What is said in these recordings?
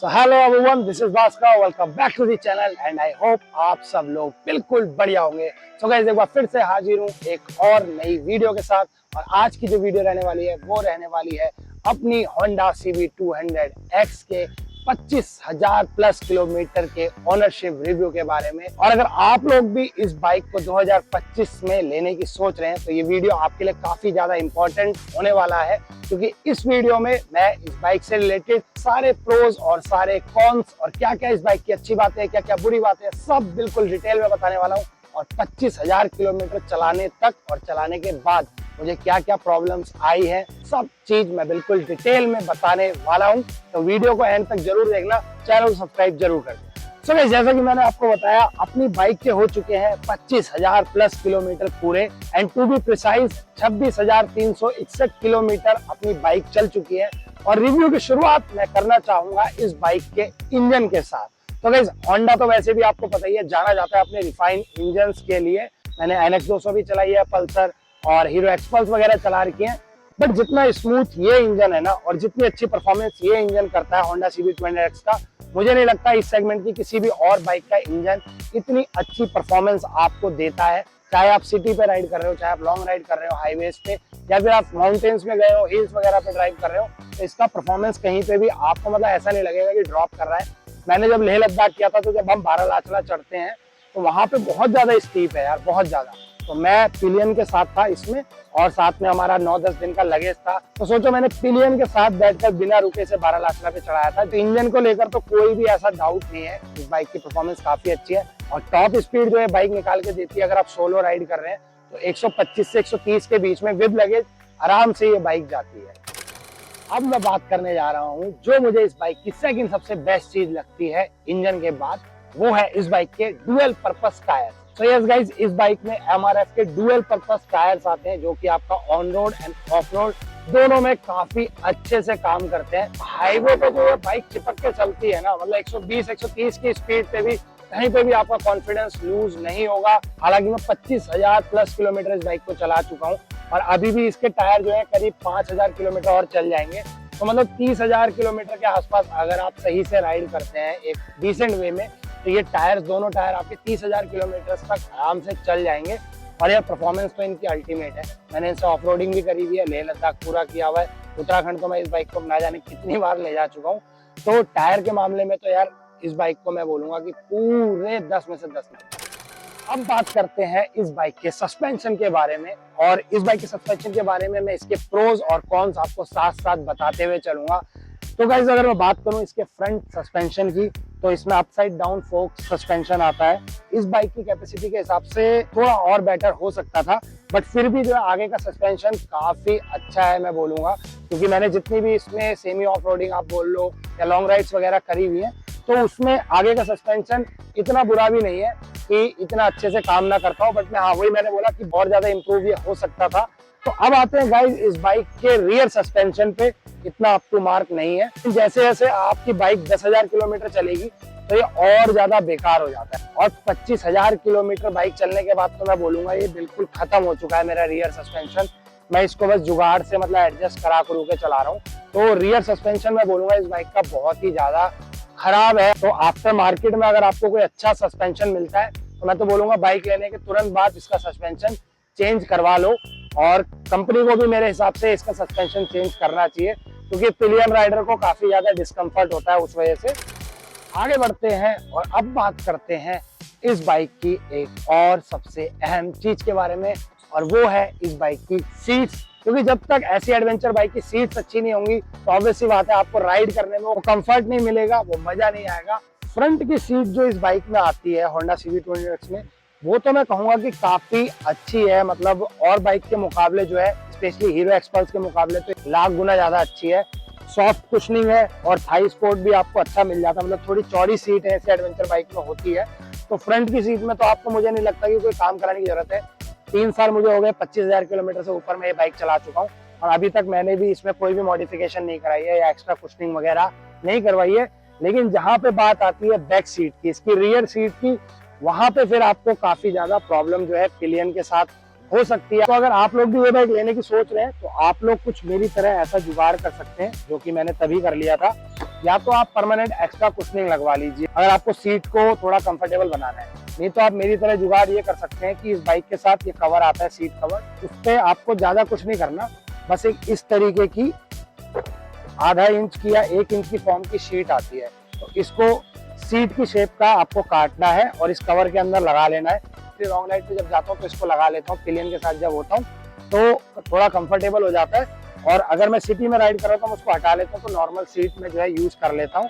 So hello everyone, this is Bhaskar. Welcome back to the channel and I hope आप सब लोग बिल्कुल बढ़िया होंगे। So guys, एक बार फिर से हाजिर हूँ एक और नई वीडियो के साथ। और आज की जो वीडियो रहने वाली है वो रहने वाली है अपनी Honda CB200X के 25,000 प्लस किलोमीटर के ओनरशिप रिव्यू के बारे में। और अगर आप लोग भी इस बाइक को 2025 में लेने की सोच रहे हैं तो ये वीडियो आपके लिए काफी ज्यादा इंपॉर्टेंट होने वाला है, क्योंकि इस वीडियो में मैं इस बाइक से रिलेटेड सारे प्रोज और सारे कॉन्स और क्या क्या इस बाइक की अच्छी बातें हैं, क्या क्या बुरी बातें हैं, सब बिल्कुल डिटेल में बताने वाला हूँ। और 25,000 किलोमीटर चलाने तक और चलाने के बाद मुझे क्या क्या प्रॉब्लम्स आई है, सब चीज मैं बिल्कुल डिटेल में बताने वाला हूँ। तो वीडियो को एंड तक जरूर देखना, चैनल को सब्सक्राइब जरूर कर देना। So guys, जैसा कि मैंने आपको बताया, अपनी बाइक के हो चुके हैं 25,000 प्लस किलोमीटर पूरे, and to be precise 26,361 kilometre अपनी बाइक चल चुकी है। और रिव्यू की शुरुआत मैं करना चाहूंगा इस बाइक के इंजन के साथ। तो गाइस, होंडा तो वैसे भी आपको पता ही है, जाना जाता है अपने रिफाइन इंजन्स के लिए। मैंने NX 200 भी चलाई है, पल्सर और हीरो एक्सपल्स वगैरह चला रखी है, बट जितना स्मूथ ये इंजन है ना और जितनी अच्छी परफॉर्मेंस ये इंजन करता है Honda CB200X का, मुझे नहीं लगता इस सेगमेंट की किसी भी और बाइक का इंजन इतनी अच्छी परफॉर्मेंस आपको देता है। चाहे आप सिटी पे राइड कर रहे हो, चाहे आप लॉन्ग राइड कर रहे हो हाईवेज पे, या फिर आप माउंटेन्स में गए हो, हिल्स वगैरह पे ड्राइव कर रहे हो, तो इसका परफॉर्मेंस कहीं पे भी आपको मतलब ऐसा नहीं लगेगा कि ड्रॉप कर रहा है। मैंने जब लेह लद्दाख किया था, तो जब हम बारालाचला चढ़ते हैं तो वहां पे बहुत ज्यादा स्टीप है यार, बहुत ज्यादा। तो मैं पिलियन के साथ था इसमें, और साथ में हमारा 9-10 दिन का लगेज था। तो सोचो, मैंने पिलियन के साथ बैठकर बिना रुके से बारालाचला पे चढ़ाया था। तो इंजन को लेकर तो कोई भी ऐसा डाउट नहीं है, इस बाइक की परफॉर्मेंस काफी अच्छी है। और टॉप स्पीड जो है बाइक निकाल के देती है। अगर आप सोलो राइड कर रहे हैं तो 125 से 130 के बीच में विद लगेज आराम से ये बाइक जाती है। अब मैं बात करने जा रहा हूँ जो मुझे इस बाइक की सेकंड सबसे बेस्ट चीज लगती है इंजन के बाद, वो है इस बाइक के dual purpose tyre. So yes guys, इस बाइक में MRF के डुअल पर्पस टायर्स आते हैं, जो कि आपका on road end of road दोनों में काफी अच्छे से काम करते हैं। हाईवे पे जो ये बाइक चिपक के चलती है ना, मतलब 120-130 की स्पीड पे भी कहीं पे भी आपका कॉन्फिडेंस लूज नहीं होगा। हालांकि मैं 25,000 प्लस किलोमीटर इस बाइक को चला चुका हूँ और अभी भी इसके टायर जो है करीब 5,000 किलोमीटर और चल जाएंगे। तो मतलब 30,000 किलोमीटर के आसपास अगर आप सही से राइड करते हैं एक डिसेंट वे में, तो ये टायर, दोनों टायर आपके 30,000 किलोमीटर तक आराम से चल जाएंगे। और यह परफॉर्मेंस तो इनकी अल्टीमेट है। मैंने इनसे ऑफ रोडिंग भी करी हुई है, लेह लद्दाख पूरा किया हुआ है, उत्तराखंड तो मैं इस बाइक को ना जाने कितनी बार ले जा चुका हूँ। तो टायर के मामले में तो यार इस बाइक को मैं बोलूंगा कि पूरे 10 में से 10 नंबर। अब बात करते हैं इस बाइक के सस्पेंशन के बारे में। और इस बाइक के सस्पेंशन के बारे में मैं इसके प्रोज और कॉन्स आपको साथ साथ बताते हुए चलूंगा। तो गाइस, अगर मैं बात करूं इसके फ्रंट सस्पेंशन की, तो इसमें अपसाइड डाउन फोक सस्पेंशन आता है। इस बाइक की कैपेसिटी के हिसाब से थोड़ा और बेटर हो सकता था, बट फिर भी जो है आगे का सस्पेंशन काफी अच्छा है मैं बोलूंगा, क्योंकि मैंने जितनी भी इसमें सेमी ऑफ रोडिंग आप बोल लो या लॉन्ग राइड्स वगैरह करी हुई है, तो उसमें आगे का सस्पेंशन इतना बुरा भी नहीं है कि इतना अच्छे से काम ना करता हूँ। बट मैं वही मैंने बोला कि बहुत ज्यादा इंप्रूव ये हो सकता था। तो अब आते हैं गाइस इस बाइक के रियर सस्पेंशन पे, इतना अप टू मार्क नहीं है। जैसे जैसे आपकी बाइक 10,000 किलोमीटर चलेगी तो ये और ज्यादा बेकार हो जाता है। और 25,000 किलोमीटर बाइक चलने के बाद तो मैं बोलूंगा ये बिल्कुल खत्म हो चुका है मेरा रियर सस्पेंशन। मैं इसको बस जुगाड़ से मतलब एडजस्ट करा करू के चला रहा हूँ। तो रियर सस्पेंशन मैं बोलूंगा इस बाइक का बहुत ही ज्यादा खराब है। तो आफ्टर मार्केट में अगर आपको कोई अच्छा सस्पेंशन मिलता है तो मैं तो बोलूंगा बाइक लेने के तुरंत बाद इसका सस्पेंशन चेंज करवा लो। और कंपनी को भी मेरे हिसाब से इसका सस्पेंशन चेंज करना चाहिए, क्योंकि पिलियन राइडर को काफी ज्यादा डिस्कम्फर्ट होता है उस वजह से। आगे बढ़ते हैं और अब बात करते हैं इस बाइक की एक और सबसे अहम चीज के बारे में, और वो है इस बाइक की सीट्स। क्योंकि जब तक ऐसी एडवेंचर बाइक की सीट्स अच्छी नहीं होंगी तो ऑब्वियस सी बात है आपको राइड करने में वो कंफर्ट नहीं मिलेगा, वो मजा नहीं आएगा। फ्रंट की सीट जो इस बाइक में आती है Honda CB200X में, वो तो मैं कहूंगा कि काफी अच्छी है। मतलब और बाइक के मुकाबले जो है, स्पेशली हीरो एक्सपल्स के मुकाबले तो लाख गुना ज्यादा अच्छी है। सॉफ्ट कुशनिंग है और थाई सपोर्ट भी आपको अच्छा मिल जाता है। मतलब थोड़ी चौड़ी सीट है, ऐसे एडवेंचर बाइक में होती है। तो फ्रंट की सीट में तो आपको मुझे नहीं लगता कि कोई काम कराने की जरूरत है। 3 साल मुझे हो गए, 25,000 किलोमीटर से ऊपर मैं ये बाइक चला चुका हूँ और अभी तक मैंने भी इसमें कोई भी मॉडिफिकेशन नहीं कराई है या एक्स्ट्रा कुशनिंग वगैरह नहीं करवाई है। लेकिन जहां पे बात आती है बैक सीट की, इसकी रियर सीट की, वहां पे फिर आपको काफी ज्यादा प्रॉब्लम जो है पिलियन के साथ हो सकती है। तो अगर आप लोग भी ये बाइक लेने की सोच रहे हैं तो आप लोग कुछ मेरी तरह ऐसा जुगाड़ कर सकते हैं, जो कि मैंने तभी कर लिया था। या तो आप परमानेंट एक्स्ट्रा कुशनिंग लगवा लीजिए अगर आपको सीट को थोड़ा कंफर्टेबल बनाना है। नहीं तो आप मेरी तरह जुगाड़ ये कर सकते हैं कि इस बाइक के साथ ये कवर आता है, सीट कवर, उस पर आपको ज्यादा कुछ नहीं करना, बस एक इस तरीके की आधा इंच की या 1 इंच की फॉर्म की शीट आती है, तो इसको सीट की शेप का आपको काटना है और इस कवर के अंदर लगा लेना है। फिर लॉन्ग राइड पे जब जाता हूँ तो इसको लगा लेता हूँ, पिलियन के साथ जब होता हूँ तो थोड़ा कंफर्टेबल हो जाता है। और अगर मैं सिटी में राइड कर रहा हूँ तो उसको हटा लेता हूँ, तो नॉर्मल सीट में जो है यूज कर लेता हूँ।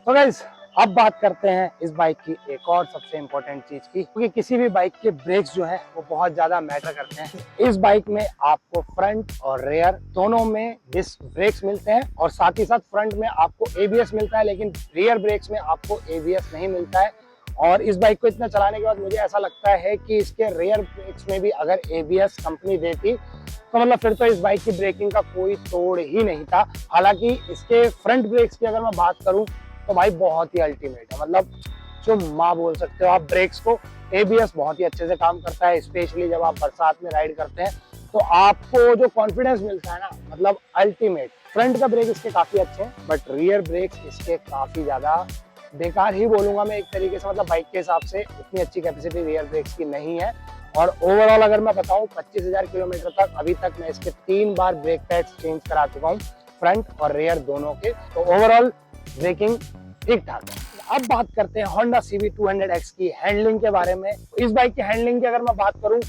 तो गाइस अब बात करते हैं इस बाइक की एक और सबसे इम्पोर्टेंट चीज की, क्योंकि किसी भी बाइक के ब्रेक्स जो है वो बहुत ज्यादा मैटर करते हैं। इस बाइक में आपको फ्रंट और रेयर दोनों में डिस्क ब्रेक्स मिलते हैं और साथ ही साथ फ्रंट में आपको एबीएस मिलता है, लेकिन रियर ब्रेक्स में आपको एबीएस नहीं मिलता है। और इस बाइक को इतना चलाने के बाद मुझे ऐसा लगता है कि इसके रेयर ब्रेक्स में भी अगर एबीएस कंपनी देती तो मतलब फिर तो इस बाइक की ब्रेकिंग का कोई तोड़ ही नहीं था। हालांकि इसके फ्रंट ब्रेक्स की अगर मैं बात करूं तो भाई बहुत ही अल्टीमेट है, मतलब जो माँ बोल सकते हो आप ब्रेक्स को। एबीएस बहुत ही अच्छे से काम करता है, स्पेशली जब आप बरसात में राइड करते हैं तो आपको जो कॉन्फिडेंस मिलता है ना, मतलब अल्टीमेट। फ्रंट का ब्रेक इसके काफी अच्छे हैं, बट रियर ब्रेक्स इसके काफी ज्यादा बेकार ही बोलूंगा मैं एक तरीके से, मतलब बाइक के हिसाब से उतनी अच्छी कैपेसिटी रियर ब्रेक्स की नहीं है। और ओवरऑल अगर मैं बताऊं 25,000 किलोमीटर तक अभी तक मैं इसके 3 बार ब्रेक पैड्स चेंज करा चुका हूं, फ्रंट और रेयर दोनों के, तो ओवरऑल ब्रेकिंग ठीक ठाक है। अब बात करते हैं Honda CB200X की हैंडलिंग के बारे में। इस बाइक की हैंडलिंग की अगर मैं बात करूं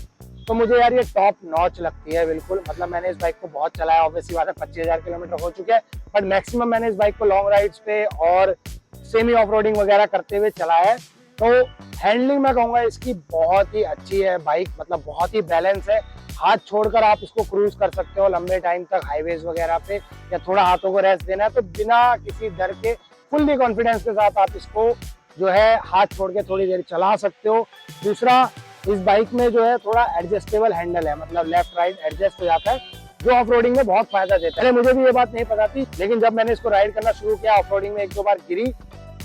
तो मुझे यार ये टॉप नॉच लगती है बिल्कुल। मतलब मैंने इस बाइक को बहुत चलाया, ऑब्वियसली बात है 25,000 किलोमीटर हो चुके हैं, बट मैक्सिमम मैंने इस बाइक को लॉन्ग राइड्स पे और सेमी ऑफ रोडिंग वगैरह करते हुए चलाया है। तो हैंडलिंग मैं कहूँगा इसकी बहुत ही अच्छी है बाइक, मतलब बहुत ही बैलेंस है। हाथ छोड़कर आप इसको क्रूज कर सकते हो लंबे टाइम तक हाईवेज वगैरह पे, या थोड़ा हाथों को रेस्ट देना है तो बिना किसी डर के फुल्ली कॉन्फिडेंस के साथ आप इसको जो है हाथ छोड़ के थोड़ी देर चला सकते हो। दूसरा, इस बाइक में जो है थोड़ा एडजस्टेबल हैंडल है, मतलब लेफ्ट राइट एडजस्ट हो जाता है, जो ऑफ रोडिंग में बहुत फायदा देता है। मुझे भी ये बात नहीं पता थी, लेकिन जब मैंने इसको राइड करना शुरू किया, ऑफ रोडिंग में 1-2 बार गिरी,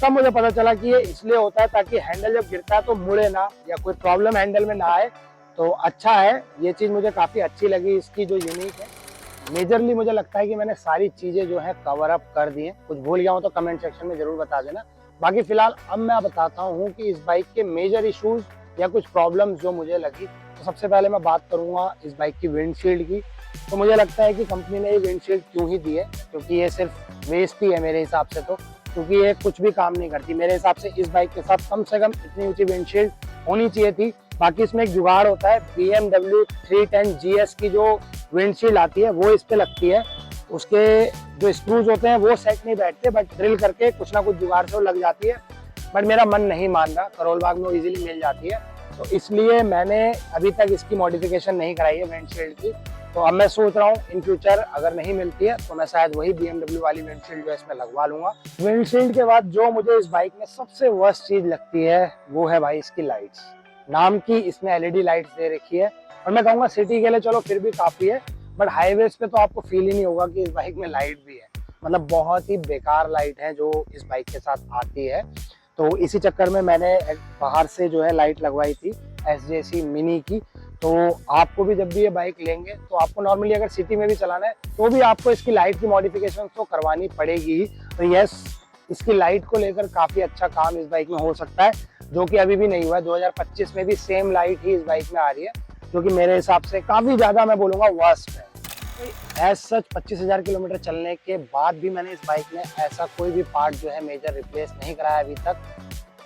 तब मुझे पता चला कि ये इसलिए होता है ताकि हैंडल जब गिरता है तो मुड़े ना या कोई प्रॉब्लम हैंडल में ना आए। तो अच्छा है, ये चीज मुझे काफी अच्छी लगी इसकी जो यूनिक है। मेजरली मुझे लगता है कि मैंने सारी चीजें जो है कवर अप कर दी हैं, कुछ भूल गया हूं तो कमेंट सेक्शन में जरूर बता देना। बाकी फिलहाल अब मैं बताता हूं कि इस बाइक के मेजर इश्यूज या कुछ प्रॉब्लम्स जो मुझे लगी। तो सबसे पहले मैं बात करूंगा इस बाइक की विंडशील्ड की। तो मुझे लगता है कि कंपनी ने ये विंडशील्ड क्यों ही दी है, क्योंकि ये सिर्फ वेस्ट ही है मेरे हिसाब से, तो क्योंकि ये कुछ भी काम नहीं करती। मेरे हिसाब से इस बाइक के साथ कम से कम इतनी ऊंची विंडशील्ड होनी चाहिए थी। बाकी इसमें एक जुगाड़ होता है, BMW 310 GS की जो विंडशील्ड आती है वो इस पे लगती है, उसके जो स्क्रूज होते हैं वो सेट नहीं बैठते, बट ड्रिल करके कुछ ना कुछ जुगाड़ से वो लग जाती है। बट मेरा मन नहीं मान रहा, करोल बाग में वो इजीली मिल जाती है, तो इसलिए मैंने अभी तक इसकी मॉडिफिकेशन नहीं कराई है विंडशील्ड की। तो अब मैं सोच रहा हूँ इन फ्यूचर अगर नहीं मिलती है तो मैं शायद वही BMW वाली विंडशील्ड जो है इसमें लगवा लूंगा। विंडशील्ड के बाद जो मुझे इस बाइक में सबसे वर्स्ट चीज लगती है वो है भाई इसकी लाइट्स। नाम की इसमें LED लाइट्स दे रखी है, और मैं कहूँगा सिटी के लिए चलो फिर भी काफी है, बट हाईवेज पे तो आपको फील ही नहीं होगा कि इस बाइक में लाइट भी है। मतलब बहुत ही बेकार लाइट है जो इस बाइक के साथ आती है। तो इसी चक्कर में मैंने बाहर से जो है लाइट लगवाई थी SJC मिनी की। तो आपको भी जब भी ये बाइक लेंगे तो आपको नॉर्मली अगर सिटी में भी चलाना है तो भी आपको इसकी लाइट की मॉडिफिकेशन तो करवानी पड़ेगी ही। तो यस, इसकी लाइट को लेकर काफी अच्छा काम इस बाइक में हो सकता है, जो कि अभी भी नहीं हुआ है। 2025 में भी सेम लाइट ही इस बाइक में आ रही है, जो कि मेरे हिसाब से काफी ज्यादा मैं बोलूंगा वर्स्ट है। एज सच 25,000 किलोमीटर चलने के बाद भी मैंने इस बाइक में ऐसा कोई भी पार्ट जो है मेजर रिप्लेस नहीं कराया अभी तक।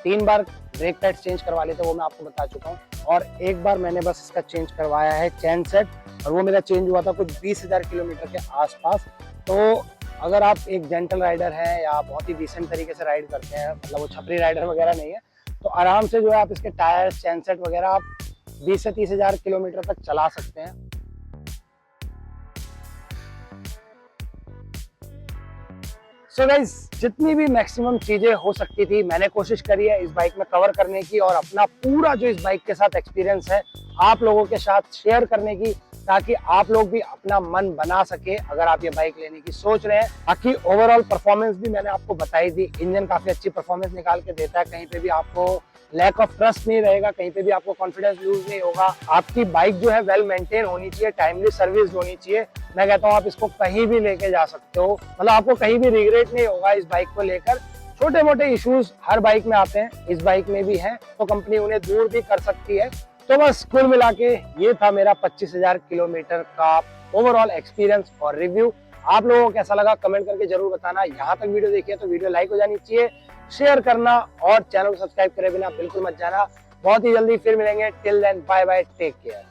3 बार ब्रेक पैड्स चेंज करवा लिए थे, वो मैं आपको बता चुका हूँ, और 1 बार मैंने बस इसका चेंज करवाया है चैन सेट, और वो मेरा चेंज हुआ था कुछ 20,000 किलोमीटर के आसपास। तो अगर आप एक जेंटल राइडर हैं या बहुत ही डिसेंट तरीके से राइड करते हैं, मतलब वो छपरी राइडर वगैरह नहीं है, तो आराम से जो है आप इसके टायर चैन सेट वगैरह आप 20 से 30,000 किलोमीटर तक चला सकते हैं। सो गाइस, जितनी भी मैक्सिमम चीजें हो सकती थी मैंने कोशिश करी है इस बाइक में कवर करने की, और अपना पूरा जो इस बाइक के साथ एक्सपीरियंस है आप लोगों के साथ शेयर करने की, ताकि आप लोग भी अपना मन बना सके अगर आप ये बाइक लेने की सोच रहे हैं। बाकी ओवरऑल परफॉर्मेंस भी मैंने आपको बताई थी, इंजन काफी अच्छी परफॉर्मेंस निकाल के देता है, कहीं पे भी आपको लैक ऑफ ट्रस्ट नहीं रहेगा, कहीं पे भी आपको कॉन्फिडेंस लूज नहीं होगा। आपकी बाइक जो है वेल मेंटेन होनी चाहिए, टाइमली सर्विस होनी चाहिए। मैं कहता हूँ आप इसको कहीं भी लेके जा सकते हो, मतलब आपको कहीं भी रिग्रेट नहीं होगा इस बाइक को लेकर। छोटे मोटे इश्यूज हर बाइक में आते हैं, इस बाइक में भी हैं, तो कंपनी उन्हें दूर भी कर सकती है। तो बस कुल मिला के ये था मेरा 25,000 किलोमीटर का ओवरऑल एक्सपीरियंस और रिव्यू। आप लोगों को कैसा लगा कमेंट करके जरूर बताना। यहाँ तक वीडियो देखिए तो वीडियो लाइक हो जानी चाहिए, शेयर करना और चैनल को सब्सक्राइब करे बिना बिल्कुल मत जाना। बहुत ही जल्दी फिर मिलेंगे। Till then bye bye, take care.